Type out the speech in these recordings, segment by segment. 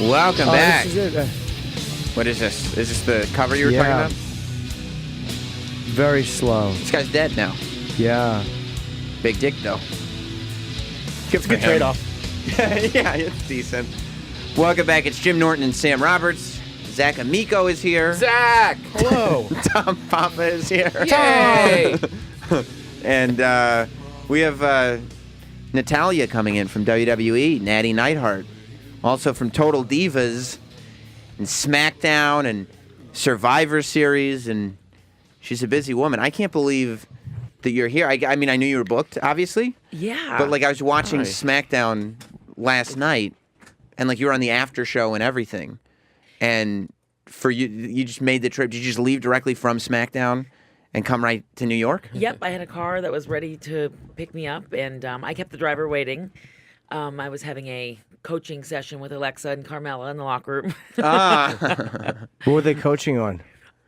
Welcome back. This is it. What is this? Is this the cover you were talking about? Very slow. This guy's dead now. Yeah. Big dick, though. It's a good trade-off. Yeah, it's decent. Welcome back. It's Jim Norton and Sam Roberts. Zach Amico is here. Zach! Hello. Tom Papa is here. Yay! And we have Natalya coming in from WWE, Natty Neidhart. Also from Total Divas and Smackdown and Survivor Series. And she's a busy woman. I can't believe that you're here. I mean, I knew you were booked, obviously. Yeah. But, like, I was watching Smackdown last night, and, like, you were on the after show and everything. And for you just made the trip. Did you just leave directly from Smackdown and come right to New York? Yep, I had a car that was ready to pick me up, and I kept the driver waiting. I was having a coaching session with Alexa and Carmella in the locker room. What were they coaching on?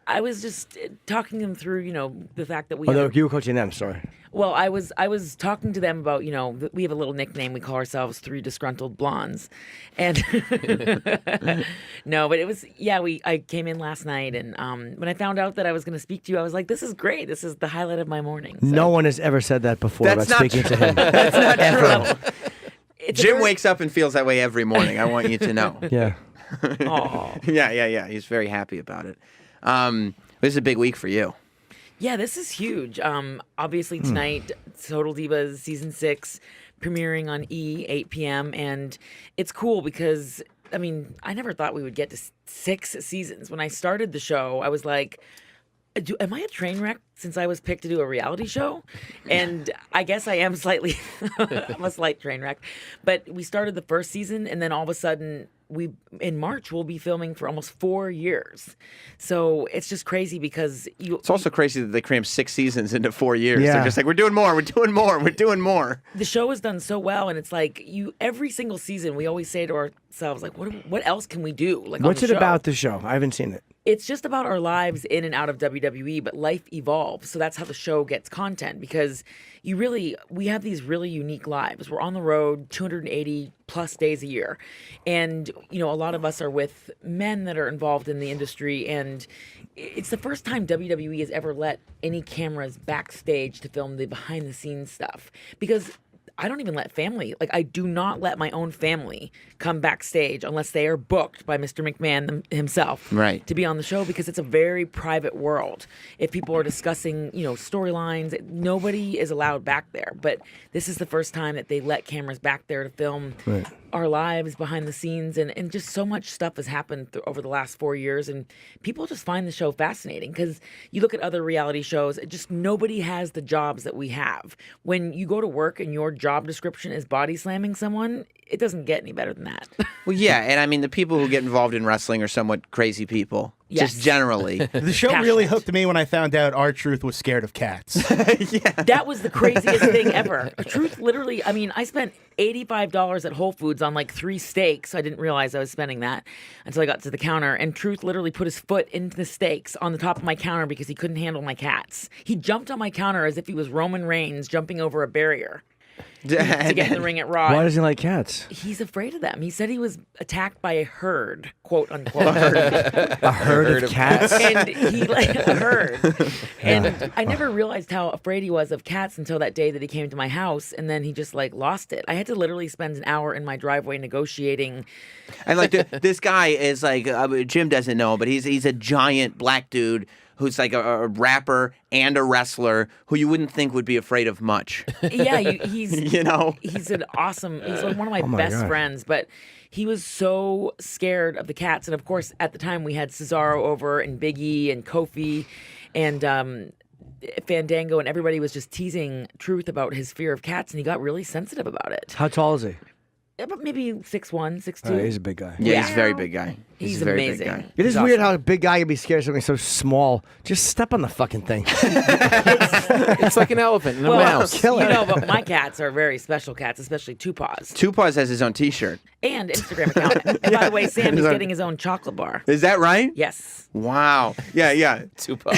I was just talking them through, the fact that we. Oh, no, you were coaching them. Sorry. Well, I was talking to them about, we have a little nickname. We call ourselves Three Disgruntled Blondes, and no, but it was I came in last night, and when I found out that I was going to speak to you, I was like, this is great. This is the highlight of my morning. So. No one has ever said that before That's about not speaking true. to him. That's not true. Jim very... wakes up and feels that way every morning. I want you to know. Yeah. Yeah. He's very happy about it. This is a big week for you. Yeah, this is huge. Obviously tonight, Total Divas Season 6 premiering on E, 8 p.m. And it's cool because, I mean, I never thought we would get to 6 seasons. When I started the show, I was like, am I a train wreck since I was picked to do a reality show? And I guess I am slightly, I'm a slight train wreck. But we started the first season, and then all of a sudden, in March, we'll be filming for almost 4 years. So it's just crazy because It's also crazy that they crammed 6 seasons into 4 years. Yeah. They're just like, we're doing more. The show has done so well, and it's like every single season we always say to ourselves, like, what else can we do? Like, What's on it the show? about the show? I haven't seen it. It's just about our lives in and out of WWE, but life evolves. So that's how the show gets content, because we have these really unique lives. We're on the road 280 plus days a year. And, a lot of us are with men that are involved in the industry. And it's the first time WWE has ever let any cameras backstage to film the behind the scenes stuff, because I don't even let family, I do not let my own family come backstage unless they are booked by Mr. McMahon himself to be on the show, because it's a very private world. If people are discussing, storylines, nobody is allowed back there. But this is the first time that they let cameras back there to film our lives behind the scenes. And just so much stuff has happened over the last 4 years. And people just find the show fascinating, because you look at other reality shows, nobody has the jobs that we have. When you go to work and your job description is body slamming someone, it doesn't get any better than that. Well, yeah, and I mean, the people who get involved in wrestling are somewhat crazy people. Yes. Just generally. The show really hooked me when I found out R-Truth was scared of cats. That was the craziest thing ever. Truth, literally, I mean, I spent $85 at Whole Foods on 3 steaks. I didn't realize I was spending that until I got to the counter. And Truth literally put his foot into the steaks on the top of my counter because he couldn't handle my cats. He jumped on my counter as if he was Roman Reigns jumping over a barrier to get in the ring at Raw. Why doesn't he like cats? He's afraid of them. He said he was attacked by a herd, quote unquote. A herd of cats? And a herd. And I never realized how afraid he was of cats until that day that he came to my house, and then he just lost it. I had to literally spend an hour in my driveway negotiating. And this guy is Jim doesn't know, but he's a giant black dude who's a rapper and a wrestler who you wouldn't think would be afraid of much. Yeah, he's he's an awesome. He's one of my best God. friends, but he was so scared of the cats. And of course, at the time we had Cesaro over and Big E and Kofi and Fandango, and everybody was just teasing Truth about his fear of cats, and he got really sensitive about it. How tall is he? About maybe 6'1", 6'2". He's a big guy. Yeah, he's a very big guy. He's a very amazing. Big guy. It is He's weird awesome. how a big guy can be scared of something so small. Just step on the fucking thing. It's like an elephant and a mouse. Kill it. But my cats are very special cats, especially Tupaw's. Tupaw's has his own T-shirt. And Instagram account. And by the way, Sam is getting his own chocolate bar. Is that right? Yes. Wow. Yeah. Tupaw.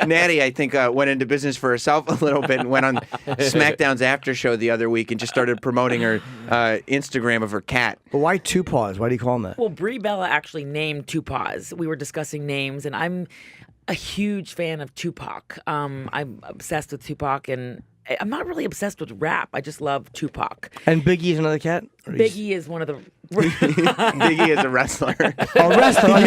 Natty, I think, went into business for herself a little bit and went on SmackDown's after show the other week and just started promoting her Instagram of her cat. But why two paws? Why do you call them that? Well, Brie Bella actually named Tupaws. We were discussing names, and I'm a huge fan of Tupac. I'm obsessed with Tupac, and I'm not really obsessed with rap. I just love Tupac. And Biggie is another cat? Biggie is one of the... Biggie is a wrestler. Oh, wrestler.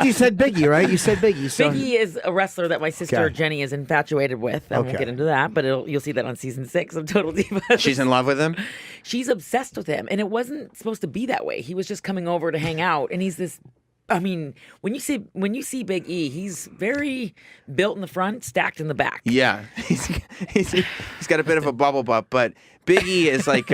You said Biggie, right? You said Biggie. So. Biggie is a wrestler that my sister Okay. Jenny is infatuated with. I won't get into that, but you'll see that on season 6 of Total Divas. She's in love with him? She's obsessed with him, and it wasn't supposed to be that way. He was just coming over to hang out, and he's this... I mean, when you see Big E, he's very built in the front, stacked in the back. Yeah. He's got a bit of a bubble butt, but Big E is like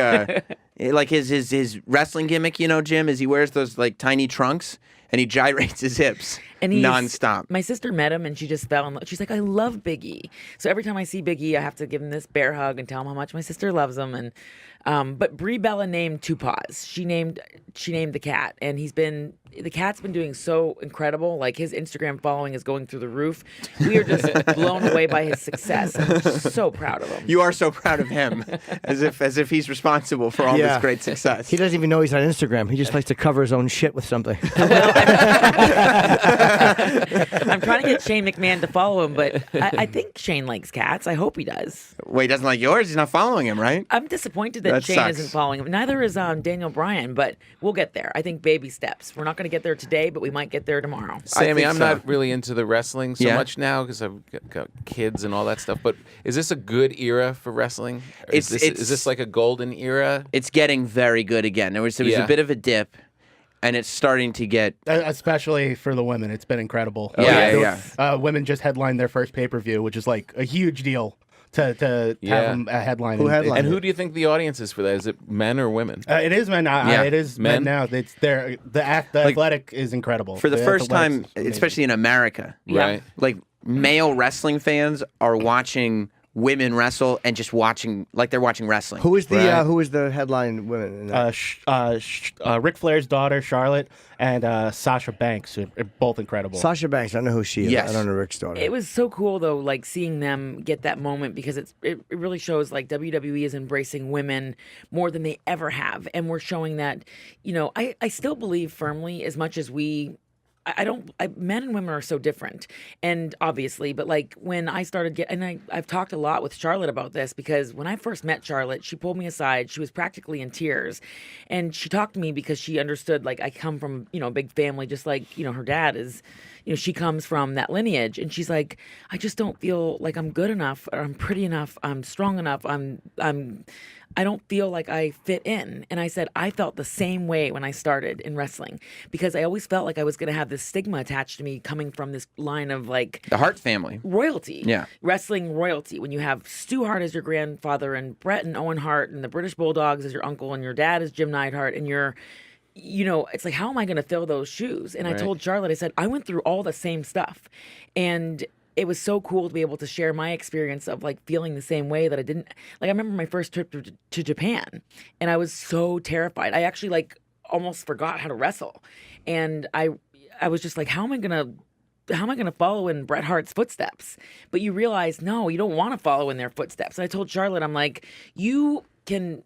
his wrestling gimmick, you know, Jim, is he wears those like tiny trunks and he gyrates his hips nonstop. My sister met him and she just fell in love. She's like, I love Big E. So every time I see Big E, I have to give him this bear hug and tell him how much my sister loves him. And but Brie Bella named Tupaws. She named the cat, and the cat's been doing so incredible. Like his Instagram following is going through the roof. We are just blown away by his success. I'm just so proud of him. You are so proud of him, as if he's responsible for all this great success. He doesn't even know he's on Instagram. He just likes to cover his own shit with something. I'm trying to get Shane McMahon to follow him, but I think Shane likes cats. I hope he does. Wait, he doesn't like yours? He's not following him, right? I'm disappointed that Shane sucks. isn't following him. Neither is Daniel Bryan, but we'll get there. I think baby steps. We're not going to get there today, but we might get there tomorrow. Sammy, think I'm so. not really into the wrestling so much now because I've got kids and all that stuff. But is this a good era for wrestling? Or is this like a golden era? It's getting very good again. There was a bit of a dip, and it's starting to get... Especially for the women. It's been incredible. Women just headlined their first pay-per-view, which is like a huge deal to have them a headline. Who headlined And who do you think the audience is for that? Is it men or women? It is men. It is men now. It's the athletic is incredible. For the first time, athletics is amazing. especially in America, Right. like male wrestling fans are watching women wrestle and just watching like they're watching wrestling. Who is the headline women? In that? Ric Flair's daughter, Charlotte, and Sasha Banks are both incredible. Sasha Banks. I know who she is. Yes. I don't know Rick's daughter. It was so cool though, like seeing them get that moment because it really shows like WWE is embracing women more than they ever have, and we're showing that. You know, I still believe firmly as much as we. Men and women are so different, and obviously, but like when I started I've talked a lot with Charlotte about this because when I first met Charlotte, she pulled me aside. She was practically in tears, and she talked to me because she understood like I come from a big family, just like her dad is. She comes from that lineage, and she's like, I just don't feel like I'm good enough, or I'm pretty enough, I'm strong enough, I don't feel like I fit in. And I said, I felt the same way when I started in wrestling because I always felt like I was going to have this stigma attached to me coming from this line of like The Hart family. royalty. Yeah. Wrestling royalty. When you have Stu Hart as your grandfather and Bret and Owen Hart and the British Bulldogs as your uncle and your dad is Jim Neidhart and you're it's like, how am I going to fill those shoes? And I told Charlotte, I said, I went through all the same stuff. And it was so cool to be able to share my experience of like feeling the same way that I didn't. Like I remember my first trip to Japan, and I was so terrified. I actually like almost forgot how to wrestle, and I was just like, how am I gonna follow in Bret Hart's footsteps? But you realize, no, you don't want to follow in their footsteps. And I told Charlotte, I'm like, you can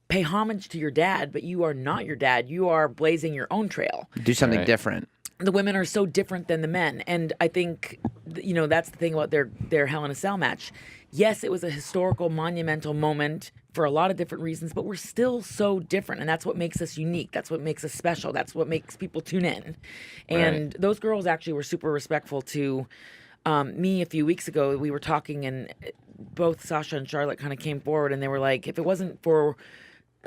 pay homage to your dad, but you are not your dad. You are blazing your own trail. Do something different. The women are so different than the men. And I think, that's the thing about their Hell in a Cell match. Yes, it was a historical, monumental moment for a lot of different reasons, but we're still so different. And that's what makes us unique. That's what makes us special. That's what makes people tune in. And those girls actually were super respectful to me a few weeks ago. We were talking, and both Sasha and Charlotte kind of came forward, and they were like, if it wasn't for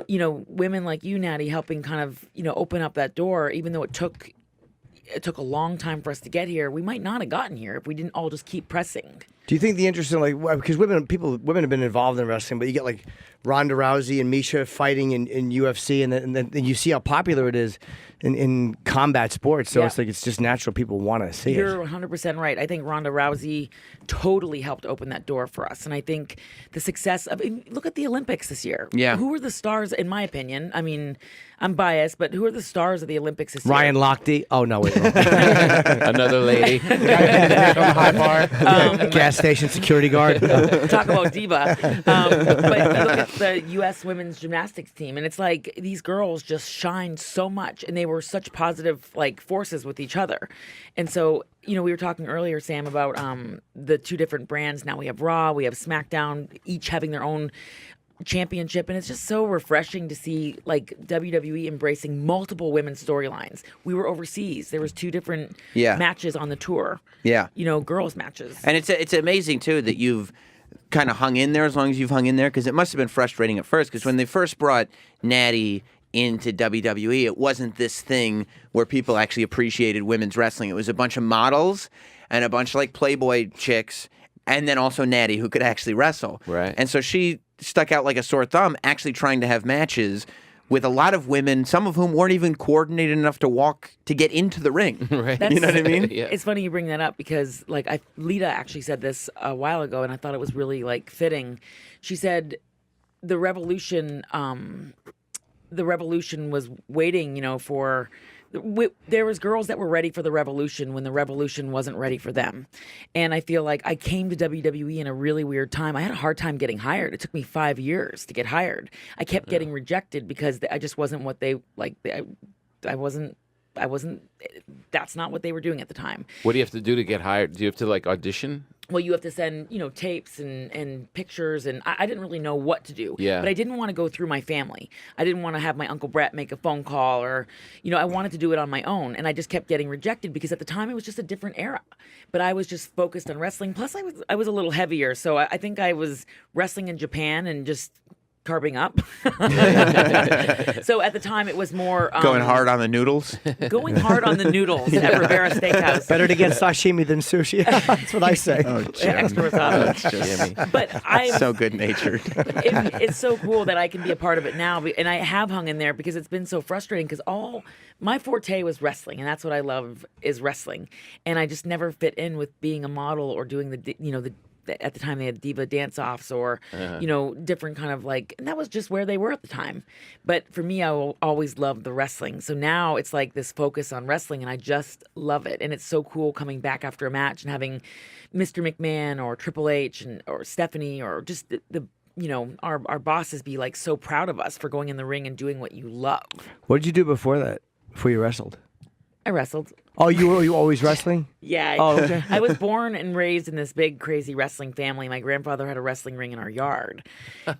women like you, Natty, helping kind of, open up that door, even though it took a long time for us to get here, we might not have gotten here if we didn't all just keep pressing. Do you think the interest in because women have been involved in wrestling, but you get like Ronda Rousey and Misha fighting in UFC, and then you see how popular it is in combat sports. So it's like it's just natural people want to see You're it. 100% right. I think Ronda Rousey totally helped open that door for us, and I think the success of look at the Olympics this year. Yeah, who were the stars? In my opinion, I mean, I'm biased, but who are the stars of the Olympics this year? Ryan Lochte. Oh no, wait, Another lady. High bar. gas station security guard. Talk about diva. But you look at the U.S. women's gymnastics team, and it's like these girls just shined so much, and they were such positive like forces with each other. And so, we were talking earlier, Sam, about the two different brands. Now we have Raw, we have SmackDown, each having their own championship, and it's just so refreshing to see like WWE embracing multiple women's storylines. We were overseas. There was two different matches on the tour. Yeah. Girls matches. And it's amazing too that you've kind of hung in there as long as you've hung in there, because it must have been frustrating at first, because when they first brought Natty into WWE, it wasn't this thing where people actually appreciated women's wrestling. It was a bunch of models and a bunch of like Playboy chicks, and then also Natty, who could actually wrestle. Right. And so she stuck out like a sore thumb, actually trying to have matches with a lot of women, some of whom weren't even coordinated enough to get into the ring. Right. You know what I mean? Yeah. It's funny you bring that up because Lita actually said this a while ago, and I thought it was really like fitting. She said the revolution was waiting, for. There was girls that were ready for the revolution when the revolution wasn't ready for them. And I feel like I came to WWE in a really weird time. I had a hard time getting hired. It took me 5 years to get hired. I kept getting rejected because I just wasn't what they like. I wasn't. That's not what they were doing at the time. What do you have to do to get hired? Do you have to like audition? Well, you have to send, tapes and pictures, and I didn't really know what to do. Yeah. But I didn't want to go through my family. I didn't want to have my Uncle Brett make a phone call, or, I wanted to do it on my own, and I just kept getting rejected because at the time it was just a different era. But I was just focused on wrestling. Plus, I was a little heavier, so I think I was wrestling in Japan and just carbing up. So at the time it was more Going hard on the noodles. Going hard on the noodles at Rivera Steakhouse. Better to get sashimi than sushi. That's what I say. Extra wasabi. But I'm so good natured. It's so cool that I can be a part of it now, and I have hung in there because it's been so frustrating. Because my forte was wrestling, and that's what I love is wrestling, and I just never fit in with being a model or doing the at the time they had diva dance-offs or, different kind of like, and that was just where they were at the time. But for me, I always loved the wrestling. So now it's like this focus on wrestling, and I just love it. And it's so cool coming back after a match and having Mr. McMahon or Triple H or Stephanie or just our bosses be like so proud of us for going in the ring and doing what you love. What did you do before that, before you wrestled? I wrestled. Oh, you were always wrestling? Yeah. Oh, okay. I was born and raised in this big, crazy wrestling family. My grandfather had a wrestling ring in our yard.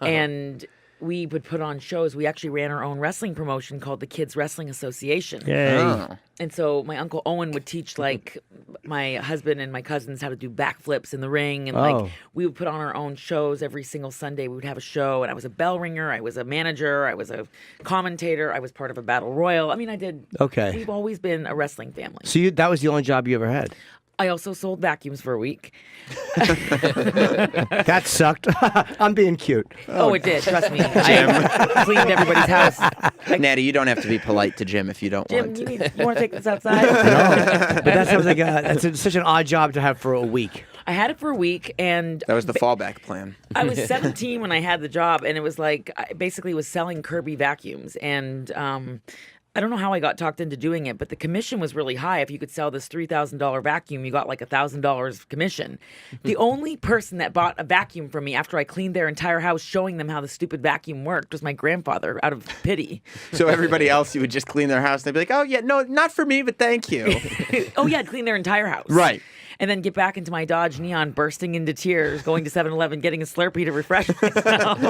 And we would put on shows. We actually ran our own wrestling promotion called the Kids Wrestling Association. Yay. Oh. And so my Uncle Owen would teach like my husband and my cousins how to do backflips in the ring. And like we would put on our own shows every single Sunday. We would have a show, and I was a bell ringer. I was a manager. I was a commentator. I was part of a battle royal. I mean, I did. Okay. We've always been a wrestling family. So that was the only job you ever had? I also sold vacuums for a week. That sucked. I'm being cute. Oh, it did. Trust me. I cleaned everybody's house. Natty, you don't have to be polite to Jim if you don't Jim, want to. you want to take this outside? No, but that sounds like such an odd job to have for a week. I had it for a week, and That was the fallback plan. I was 17 when I had the job, and it was like I basically was selling Kirby vacuums, and I don't know how I got talked into doing it, but the commission was really high. If you could sell this $3,000 vacuum, you got like $1,000 commission. The only person that bought a vacuum from me after I cleaned their entire house, showing them how the stupid vacuum worked, was my grandfather, out of pity. So everybody else, you would just clean their house, and they'd be like, "Oh yeah, no, not for me, but thank you." Oh yeah, I'd clean their entire house. Right. And then get back into my Dodge Neon, bursting into tears, going to 7-Eleven, getting a Slurpee to refresh myself.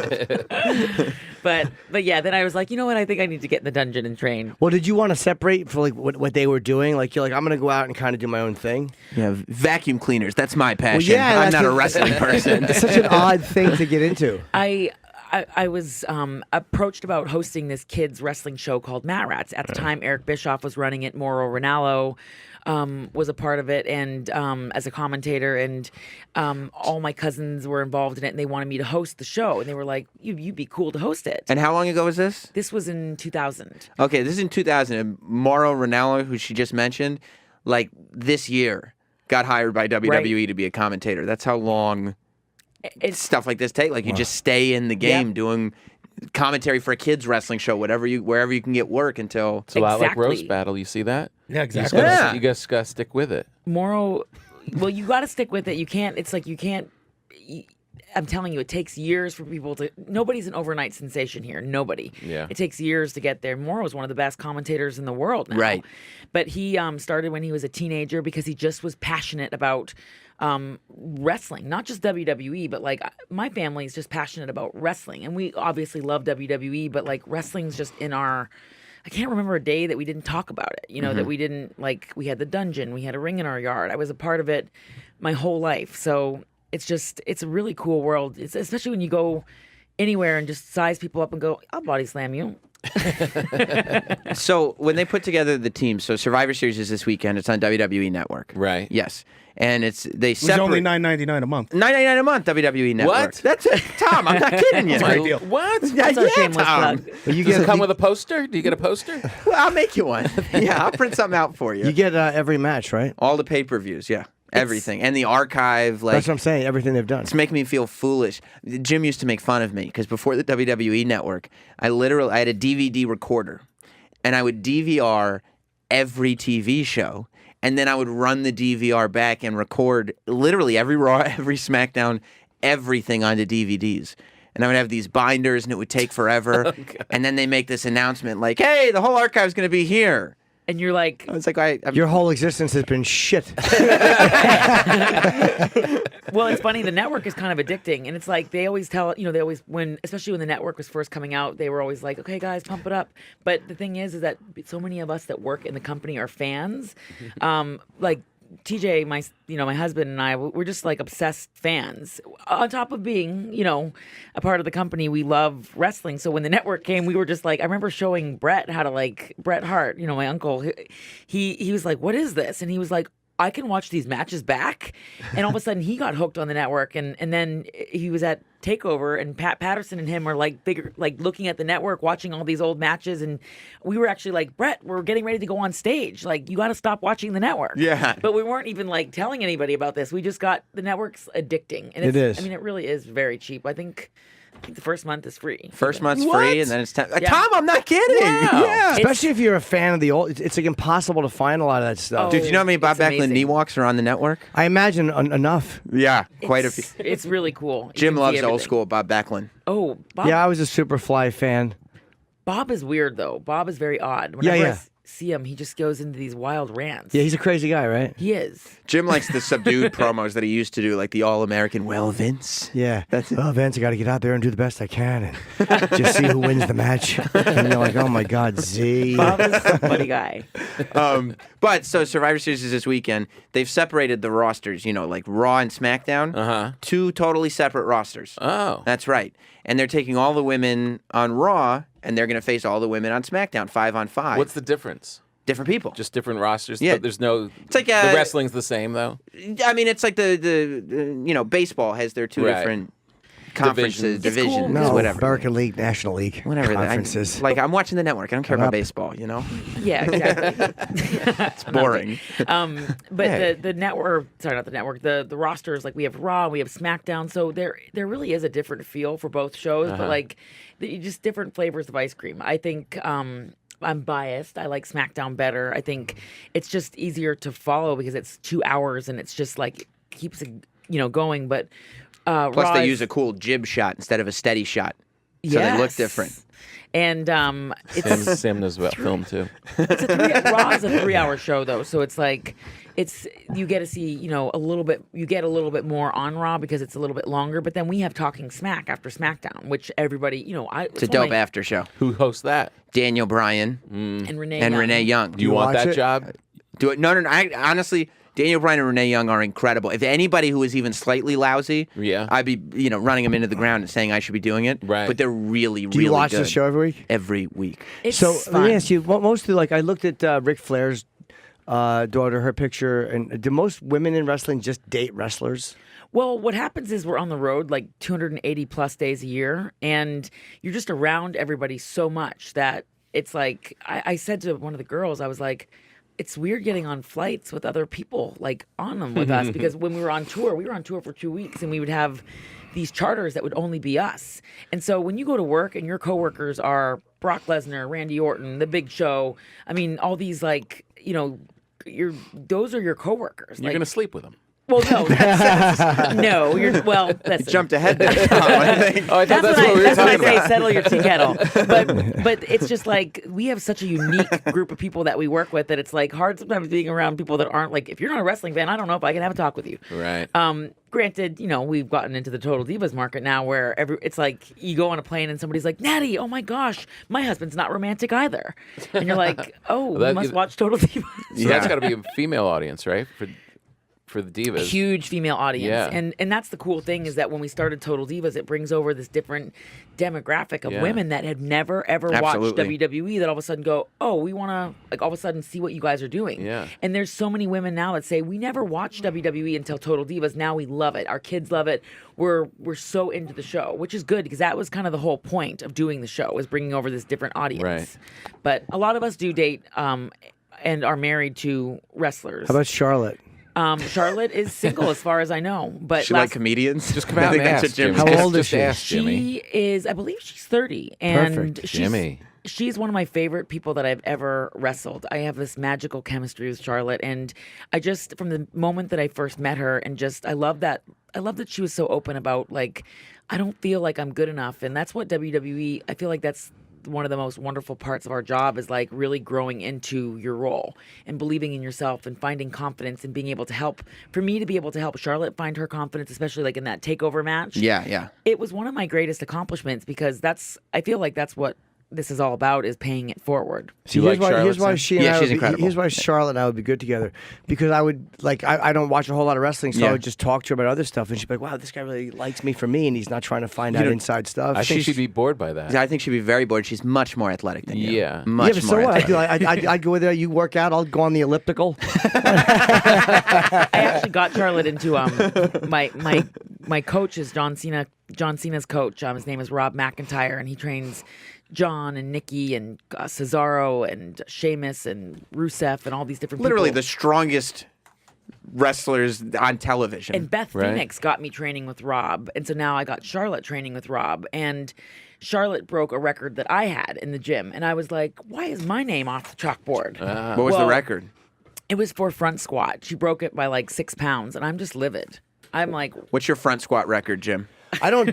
But yeah, then I was like, you know what? I think I need to get in the dungeon and train. Well, did you want to separate for like what they were doing? Like you're like, I'm gonna go out and kind of do my own thing. Yeah, vacuum cleaners. That's my passion. Well, yeah, I'm not a wrestling person. It's such an odd thing to get into. I was approached about hosting this kids wrestling show called Mat Rats. At the time, Eric Bischoff was running it. Mauro Ranallo was a part of it, and as a commentator, and all my cousins were involved in it, and they wanted me to host the show, and they were like, "You'd be cool to host it." And how long ago was this? This was in 2000. Okay, this is in 2000. And Mauro Ranallo, who she just mentioned, like this year, got hired by WWE to be a commentator. That's how long stuff like this take. Like you just stay in the game doing commentary for a kids wrestling show, wherever you can get work until. It's a lot like Roast Battle. You see that? Yeah, exactly. You guys got to stick with it. Mauro Well, you got to stick with it. You can't. It's like you can't. I'm telling you, it takes years for people to. Nobody's an overnight sensation here. Nobody. Yeah. It takes years to get there. Moore was one of the best commentators in the world now. Right. But he started when he was a teenager because he just was passionate about wrestling, not just WWE, but like my family is just passionate about wrestling, and we obviously love WWE, but like wrestling's just in our. I can't remember a day that we didn't talk about it. You know, that we didn't like. We had the dungeon, we had a ring in our yard. I was a part of it my whole life, so it's a really cool world. It's especially when you go anywhere and just size people up and go, I'll body slam you. So when they put together the team, so Survivor Series is this weekend. It's on WWE Network. Right. Yes. And it's It's only $9.99 a month. $9.99 a month, WWE Network. What? That's it. Tom, I'm not kidding you. Great deal. What? That's our shameless Tom. plug. You Does it get come with a poster? Do you get a poster? Well, I'll make you one. Yeah, I'll print something out for you. you get every match, right? All the pay-per-views, yeah. Everything. And the archive, like... That's what I'm saying. Everything they've done. It's making me feel foolish. Jim used to make fun of me because before the WWE Network, I had a DVD recorder, and I would DVR every TV show, and then I would run the DVR back and record literally every Raw, every SmackDown, everything onto DVDs. And I would have these binders, and it would take forever. And then they make this announcement like, hey, the whole archive's going to be here. And you're like, I was like, Your whole existence has been shit. well, it's funny. The network is kind of addicting, and it's like they always tell especially when the network was first coming out, they were always like, "Okay, guys, pump it up." But the thing is that so many of us that work in the company are fans. Like TJ, my husband and I, we're just like obsessed fans. On top of being, a part of the company, we love wrestling. So when the network came, we were just like, I remember showing Brett how to like Bret Hart, my uncle. He was like, "What is this?" And he was like, I can watch these matches back. And all of a sudden he got hooked on the network, and then he was at TakeOver, and Pat Patterson and him were like looking at the network, watching all these old matches, and we were actually like, Brett, we're getting ready to go on stage. Like, you got to stop watching the network. Yeah. But we weren't even like telling anybody about this. We just got the network's addicting. And It is. I mean, it really is very cheap. I think the first month is free. First month's What? free, and then it's 10. Yeah. Tom, I'm not kidding. Wow. Yeah. Especially if you're a fan of the old. It's like impossible to find a lot of that stuff. Dude, do you know how many Bob It's Backlund amazing. knee walks are on the network? I imagine enough. Yeah, quite a few. It's really cool. You Jim can see loves old everything. school Bob Backlund. Oh, Bob. Yeah, I was a Superfly fan. Bob is weird though. Bob is very odd. Whenever Yeah. I see him, he just goes into these wild rants. Yeah, he's a crazy guy, right? He is. Jim likes the subdued promos that he used to do, like the All-American, well, Vince. Yeah. That's it. Oh, Vince, I got to get out there and do the best I can and just see who wins the match. And you're like, oh my God, Z. Bob is a funny guy. But so Survivor Series is this weekend. They've separated the rosters, like Raw and SmackDown. Uh-huh. 2 totally separate rosters. Oh. That's right. And they're taking all the women on Raw, and they're going to face all the women on SmackDown, 5-on-5. What's the difference? Different people. Just different rosters? Yeah. But there's no... It's like, the wrestling's the same, though? I mean, it's like the baseball has their 2 Right. different conferences, It's cool. divisions, No, whatever. American League, National League, Whatever. conferences. I'm watching the network. I don't care Shut about up. baseball, Yeah, exactly. It's boring. But Hey. the network, sorry, not the network, the rosters, like we have Raw, we have SmackDown. So there really is a different feel for both shows, but like just different flavors of ice cream. I think I'm biased. I like SmackDown better. I think it's just easier to follow because it's 2 hours and it's just like keeps it going. But Plus, Raw they is- use a cool jib shot instead of a steady shot. So they look Yes. different. And it's Sam knows about film, too. Raw is a 3-hour show though, so it's like you get to see a little bit. You get a little bit more on Raw because it's a little bit longer. But then we have Talking Smack after SmackDown, which everybody It's a dope after show. Who hosts that? Daniel Bryan and Renee and Young. Renee Young. Do you want watch that it? job? Do it? No. I honestly, Daniel Bryan and Renee Young are incredible. If anybody who is even slightly lousy, Yeah. I'd be running them into the ground and saying I should be doing it. Right. But they're really, Do really you watch good. this show every week? Every week. It's So fun. let me ask you, mostly I looked at Ric Flair's daughter, her picture, and do most women in wrestling just date wrestlers? Well, what happens is we're on the road like 280 plus days a year, and you're just around everybody so much that it's like I said to one of the girls, I was like, it's weird getting on flights with other people like on them with us because when we were on tour for 2 weeks and we would have these charters that would only be us. And so when you go to work and your coworkers are Brock Lesnar, Randy Orton, The Big Show, I mean all these those are your coworkers. You're going to sleep with them. Well, no, no. You jumped ahead there. I thought that's what we were that's when I talking say about. settle your tea kettle. But it's just like we have such a unique group of people that we work with that it's like hard sometimes being around people that aren't like. If you're not a wrestling fan, I don't know if I can have a talk with you. Right. Granted, we've gotten into the total divas market now, where it's like you go on a plane and somebody's like, "Natty, oh my gosh, my husband's not romantic either," and you're like, "Oh, Well, you must watch Total Divas." So that's got to be a female audience, right? For the divas. Huge female audience. Yeah. And that's the cool thing is that when we started Total Divas, it brings over this different demographic of women that have never, ever watched WWE that all of a sudden go, oh, we want to, like, all of a sudden see what you guys are doing. Yeah. And there's so many women now that say, we never watched WWE until Total Divas. Now we love it. Our kids love it. We're so into the show, which is good because that was kind of the whole point of doing the show, is bringing over this different audience. Right. But a lot of us do date and are married to wrestlers. How about Charlotte? Charlotte is single as far as I know. But She like comedians? Just come out and ask, Jimmy. How old is Just she? ask Jimmy. She is, I believe she's 30. And Perfect. Jimmy. She's one of my favorite people that I've ever wrestled. I have this magical chemistry with Charlotte. And I just, from the moment that I first met her, and just, I love that she was so open about, like, I don't feel like I'm good enough. And that's what WWE, I feel like that's one of the most wonderful parts of our job, is like really growing into your role and believing in yourself and finding confidence and being able to help. For me to be able to help Charlotte find her confidence, especially like in that takeover match. Yeah. It was one of my greatest accomplishments because I feel like that's what this is all about, is paying it forward. Do you like Charlotte? Here's why she and Yeah, I she's would be, incredible. here's why Charlotte and I would be good together, because I would I don't watch a whole lot of wrestling, so I would just talk to her about other stuff, and she'd be like, "Wow, this guy really likes me for me, and he's not trying to find out inside stuff." I think she'd be bored by that. I think she'd be very bored. She's much more athletic than you. Yeah. Much but more so what? athletic. I'd go with her. You work out. I'll go on the elliptical. I actually got Charlotte into my coach is John Cena's coach. His name is Rob McIntyre, and he trains John and Nikki and Cesaro and Sheamus and Rusev and all these different Literally people. the strongest wrestlers on television. And Beth Right. Phoenix got me training with Rob. And so now I got Charlotte training with Rob. And Charlotte broke a record that I had in the gym. And I was like, why is my name off the chalkboard? What was the record? It was for front squat. She broke it by like 6 pounds. And I'm just livid. I'm like, What's your front squat record, Jim? I don't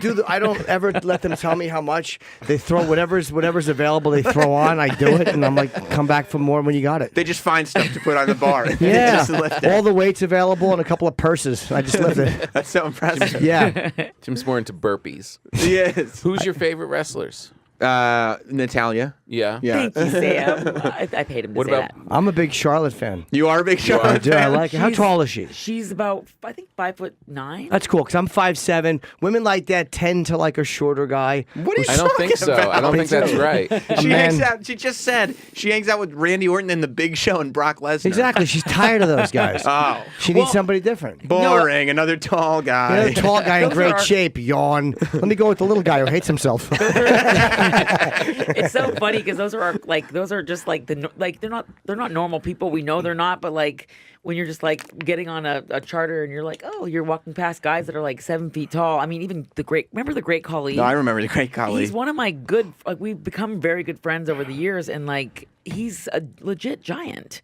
ever let them tell me how much. They throw whatever's available. They throw on. I do it, and I'm like, come back for more when you got it. They just find stuff to put on the bar. And they Yeah, just lift it. all the weights available and a couple of purses. I just lift it. That's so impressive. Yeah, Jim's more into burpees. Yes. Who's your favorite wrestlers? Natalia. Yeah. Yeah. thank you, Sam. I paid him to What say about- that. I'm a big Charlotte fan. You are a big I Charlotte do. I fan? like it. How tall is she? She's about, I think, 5'9". That's cool because I'm 5'7". Women like that tend to like a shorter guy. What are you I don't think talking so. about? I don't think that's right. She man. hangs out. She just said she hangs out with Randy Orton in the Big Show and Brock Lesnar. Exactly. She's tired of those guys. Oh, She needs somebody different. boring. Another tall guy. Another tall guy in Those great are our- shape. Yawn. Let me go with the little guy who hates himself. It's so funny because those are just like they're not normal people. We know they're not, but like when you're just like getting on a charter and you're like, oh, you're walking past guys that are like 7 feet tall. I mean, even remember the Great Khali? No, I remember the Great Khali. He's one of my we've become very good friends over the years, and like he's a legit giant.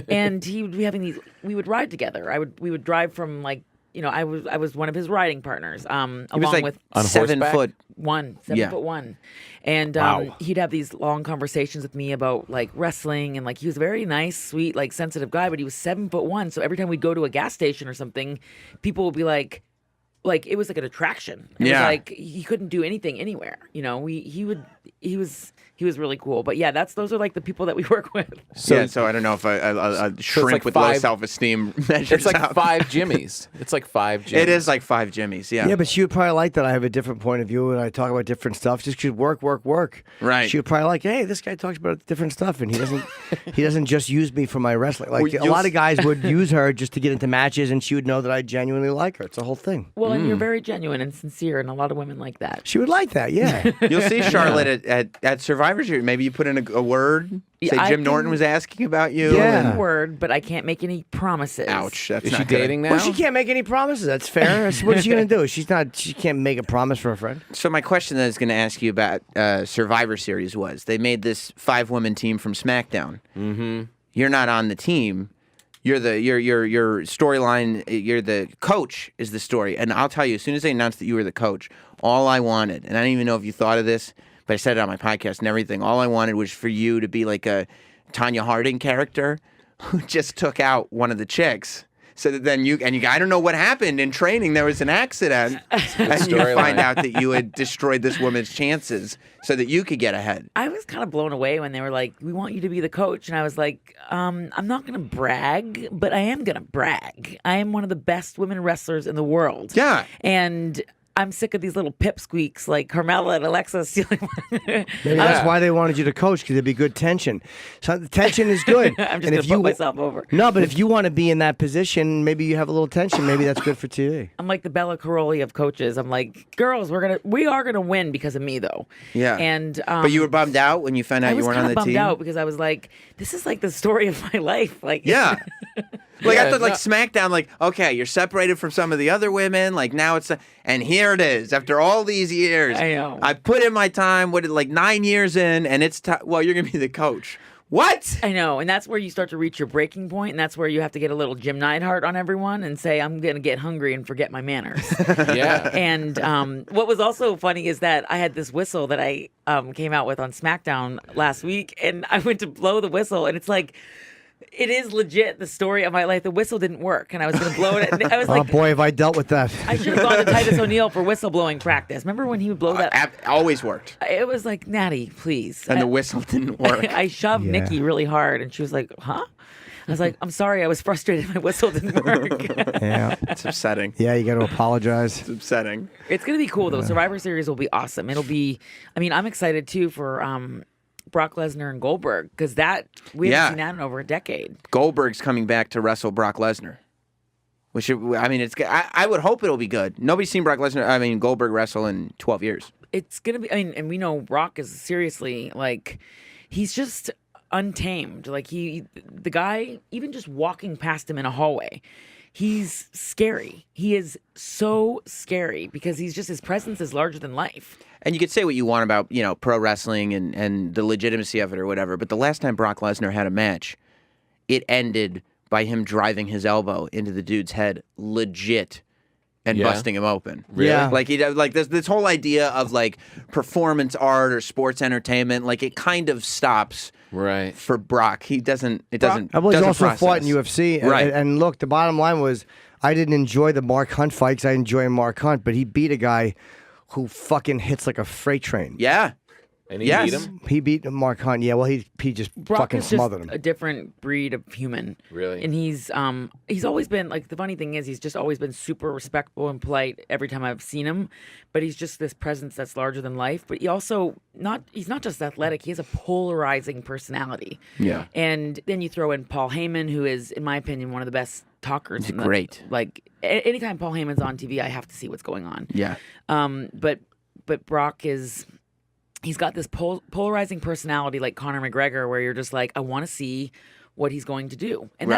And he would be having we would ride together. We would drive from like, I was one of his riding partners. He was Along like with On 7 horseback? foot. 7'1", and he'd have these long conversations with me about like wrestling, and like he was a very nice, sweet, like sensitive guy, but he was 7'1", so every time we'd go to a gas station or something, people would be like it was like an attraction. It was like he couldn't do anything anywhere. He was really cool. But yeah, those are like the people that we work with. So I don't know if a shrimp like with low 5 self-esteem measures It's like out. 5 Jimmys. It's like 5 Jimmys. It is like 5 Jimmys, yeah. Yeah, but she would probably like that I have a different point of view and I talk about different stuff. Just because work. Right. She would probably like, hey, this guy talks about different stuff, and he doesn't just use me for my wrestling. Like Well, a lot of guys would use her just to get into matches, and she would know that I genuinely like her. It's a whole thing. Well, and you're very genuine and sincere, and a lot of women like that. She would like that, yeah. You'll see Charlotte at Survivor Series. Maybe you put in a word. Yeah, Say I Jim Norton can- was asking about you. Yeah. and- Word, but I can't make any promises. Ouch. That's Is not she good. dating now? Well, she can't make any promises. That's fair. What is she going to do? She can't make a promise for a friend. So my question that I was going to ask you about Survivor Series was, they made this 5-woman team from Smackdown. Mm-hmm. You're not on the team. You're your storyline. You're the coach is the story, and I'll tell you, as soon as they announced that you were the coach, all I wanted, and I don't even know if you thought of this, but I said it on my podcast and everything. All I wanted was for you to be like a Tanya Harding character who just took out one of the chicks. So that then I don't know what happened in training. There was an accident, and you find out that you had destroyed this woman's chances so that you could get ahead. I was kind of blown away when they were like, "We want you to be the coach," and I was like, "I'm not going to brag, but I am going to brag. I am one of the best women wrestlers in the world." Yeah, and I'm sick of these little pipsqueaks like Carmella and Alexa stealing. Maybe that's why they wanted you to coach, because there'd be good tension. So the tension is good. I'm just going to put myself over. No, but if you want to be in that position, maybe you have a little tension. Maybe that's good for TV. I'm like the Bella Caroli of coaches. I'm like, girls, we are gonna win because of me, though. Yeah. And but you were bummed out when you found out you weren't on the team. I was kind of bummed out because I was like, this is like the story of my life. Like, yeah. Like I thought, like Smackdown, like okay, you're separated from some of the other women. Like now it's, and here it is after all these years. I know. I put in my time. What, like 9 years in, and it's well, you're gonna be the coach. What? I know, and that's where you start to reach your breaking point, and that's where you have to get a little Jim Neidhart on everyone and say, I'm gonna get hungry and forget my manners. Yeah. And what was also funny is that I had this whistle that I came out with on SmackDown last week, and I went to blow the whistle, and it's like, it is legit the story of my life. The whistle didn't work, and I was going to blow it. And I was like, oh boy, have I dealt with that. I should have gone to Titus O'Neil for whistleblowing practice. Remember when he would blow that? Always worked. It was like, Natty, please. And the whistle didn't work. I shoved Nikki really hard, and she was like, huh? I was like, I'm sorry, I was frustrated. My whistle didn't work. Yeah. It's upsetting. Yeah, you got to apologize. It's upsetting. It's going to be cool, though. Survivor Series will be awesome. It'll be, I mean, I'm excited, too, for Brock Lesnar and Goldberg, because that we haven't seen that in over a decade. Goldberg's coming back to wrestle Brock Lesnar, which I mean, I would hope it'll be good. Nobody's seen Goldberg wrestle in 12 years. It's gonna be. I mean, and we know Brock is seriously like, he's just untamed. Like the guy, even just walking past him in a hallway, he's scary. He is so scary because his presence is larger than life. And you could say what you want about, pro wrestling and the legitimacy of it or whatever, but the last time Brock Lesnar had a match, it ended by him driving his elbow into the dude's head, legit, and busting him open. Really? Yeah. Like this whole idea of like performance art or sports entertainment, like it kind of stops. Right. For Brock, he doesn't. It doesn't. Well, he's also process. fought in UFC, right? And look, the bottom line was, I didn't enjoy the Mark Hunt fight because I enjoy Mark Hunt, but he beat a guy who fucking hits like a freight train. Yeah. And he beat him? He beat Mark Hunt. Yeah, well, he just Brock fucking is smothered just him. a different breed of human. Really? And he's always been, like, the funny thing is he's just always been super respectful and polite every time I've seen him, but he's just this presence that's larger than life. But he's not just athletic, he has a polarizing personality. Yeah. And then you throw in Paul Heyman, who is, in my opinion, one of the best talkers. He's great. Like, anytime Paul Heyman's on TV, I have to see what's going on. Yeah. But Brock is... He's got this polarizing personality like Conor McGregor, where you're just like, I want to see what he's going to do. And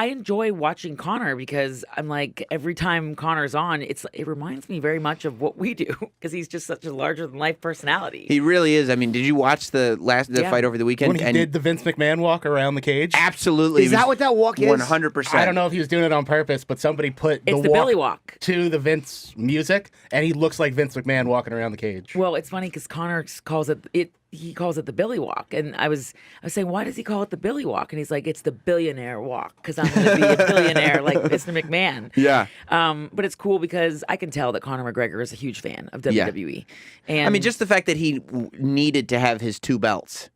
I enjoy watching Conor because I'm like, every time Conor's on, it reminds me very much of what we do because he's just such a larger than life personality. He really is. I mean, did you watch the fight over the weekend? When he did the Vince McMahon walk around the cage? Absolutely. Is that what that walk is? 100%. I don't know if he was doing it on purpose, but somebody put the Billy walk to the Vince music, and he looks like Vince McMahon walking around the cage. Well, it's funny because Conor calls it the Billy walk, and I was saying, why does he call it the Billy walk? And he's like, it's the billionaire walk because I'm going to be a billionaire like Mr. McMahon. Yeah. But it's cool because I can tell that Conor McGregor is a huge fan of WWE. And I mean, just the fact that he needed to have his 2 belts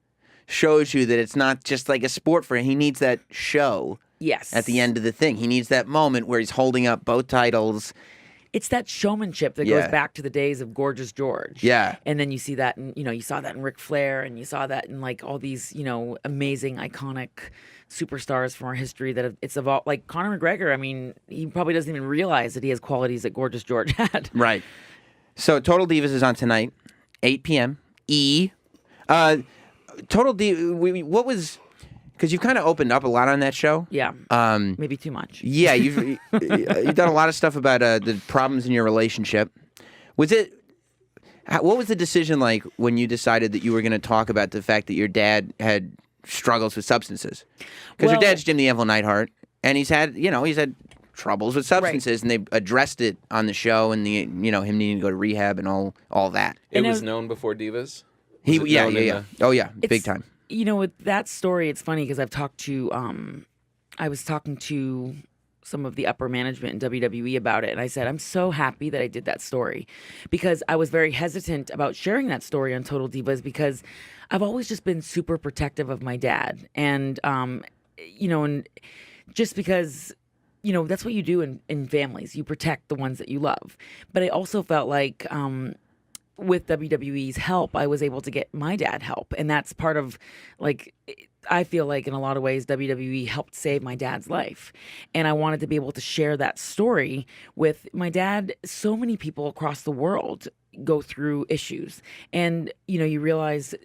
shows you that it's not just like a sport for him. He needs that show. Yes. At the end of the thing, he needs that moment where he's holding up both titles. It's that showmanship that goes back to the days of Gorgeous George. Yeah. And then you see that, you saw that in Ric Flair, and you saw that in like all these, amazing, iconic superstars from our history that it's evolved. Like Conor McGregor, I mean, he probably doesn't even realize that he has qualities that Gorgeous George had. Right. So Total Divas is on tonight, 8 p.m. Total Divas, what was... Because you've kind of opened up a lot on that show. Yeah. Maybe too much. Yeah, you've done a lot of stuff about the problems in your relationship. What was the decision like when you decided that you were going to talk about the fact that your dad had struggles with substances? Because your dad's Jim the Anvil Neidhart, and he's had troubles with substances, and they addressed it on the show, and him needing to go to rehab and all that. It was known before Divas. Big time. With that story, it's funny because I've talked to, I was talking to some of the upper management in WWE about it, and I said, I'm so happy that I did that story, because I was very hesitant about sharing that story on Total Divas, because I've always just been super protective of my dad, and and just because that's what you do in families, you protect the ones that you love. But I also felt like with WWE's help, I was able to get my dad help, and that's part of I feel like in a lot of ways WWE helped save my dad's life, and I wanted to be able to share that story with my dad. So many people across the world go through issues, and you realize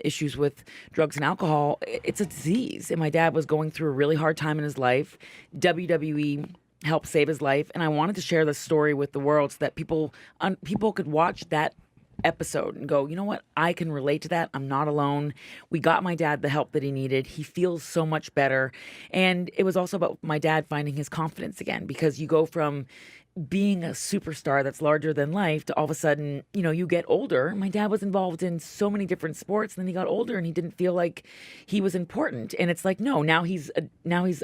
issues with drugs and alcohol, it's a disease, and my dad was going through a really hard time in his life. WWE helped save his life, and I wanted to share the story with the world so that people could watch that episode and go, you know what, I can relate to that. I'm not alone. We got my dad the help that he needed. He feels so much better. And it was also about my dad finding his confidence again, because you go from being a superstar that's larger than life to all of a sudden, you get older. My dad was involved in so many different sports, and then he got older and he didn't feel like he was important. And it's like, no, now he's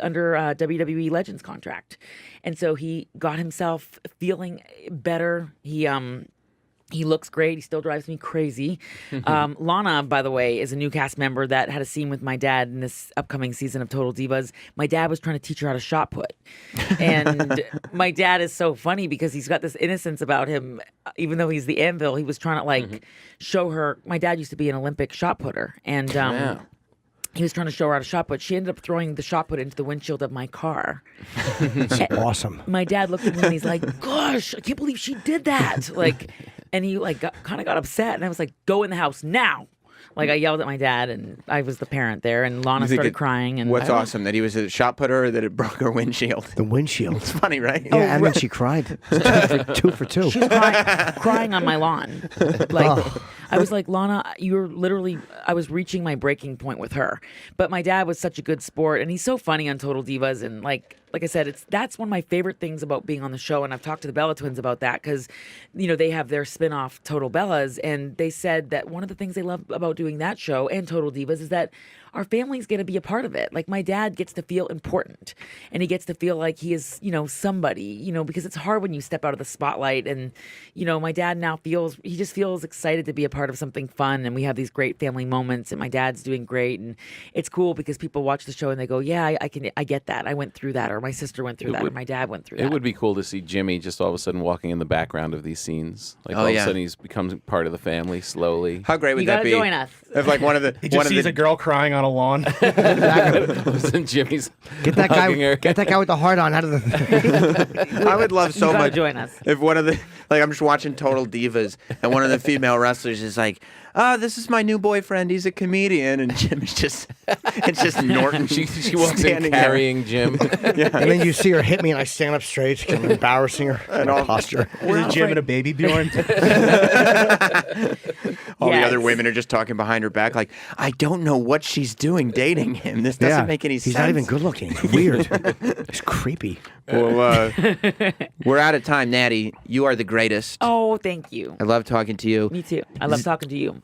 under a WWE Legends contract. And so he got himself feeling better. He looks great. He still drives me crazy. Lana, by the way, is a new cast member that had a scene with my dad in this upcoming season of Total Divas. My dad was trying to teach her how to shot put. And my dad is so funny because he's got this innocence about him. Even though he's the anvil, he was trying to show her. My dad used to be an Olympic shot putter. And he was trying to show her how to shot put. She ended up throwing the shot put into the windshield of my car. That's awesome. My dad looked at me and he's like, gosh, I can't believe she did that. And he kind of got upset, and I was like, "Go in the house now!" I yelled at my dad, and I was the parent there, and Lana started crying. And what's awesome, that he was a shot putter, or that it broke her windshield? The windshield. It's funny, right? Yeah, and then she cried. Two for two. She was crying on my lawn. I was like, Lana, you're literally. I was reaching my breaking point with her, but my dad was such a good sport, and he's so funny on Total Divas, and like I said, that's one of my favorite things about being on the show, and I've talked to the Bella Twins about that because, they have their spin-off Total Bellas, and they said that one of the things they love about doing that show and Total Divas is that our family's going to be a part of it. Like, my dad gets to feel important, and he gets to feel like he is, somebody, because it's hard when you step out of the spotlight, and, my dad now he just feels excited to be a part of something fun, and we have these great family moments, and my dad's doing great, and it's cool because people watch the show and they go, yeah, I get that. I went through that, or my sister went through that, or my dad went through that. It would be cool to see Jimmy just all of a sudden walking in the background of these scenes. All of a sudden he's becomes part of the family slowly. How great would that be? You gotta join us. If one of the he just sees a girl crying on a lawn. And Jimmy's get that guy with the heart on out of the. I would love so much. Join us. If one of the I'm just watching Total Divas, and one of the female wrestlers is like, this is my new boyfriend. He's a comedian, and Jimmy's it's just Norton. she walks in carrying Jim. And then you see her hit me, and I stand up straight, kind of embarrassing her and all posture. Is Jim and a baby Bjorn? All the other women are just talking behind her back, like, I don't know what she's doing dating him. This doesn't make any sense. He's not even good looking. Weird. It's creepy. Well, we're out of time, Natty. You are the greatest. Oh, thank you. I love talking to you. Me too. I love talking to you.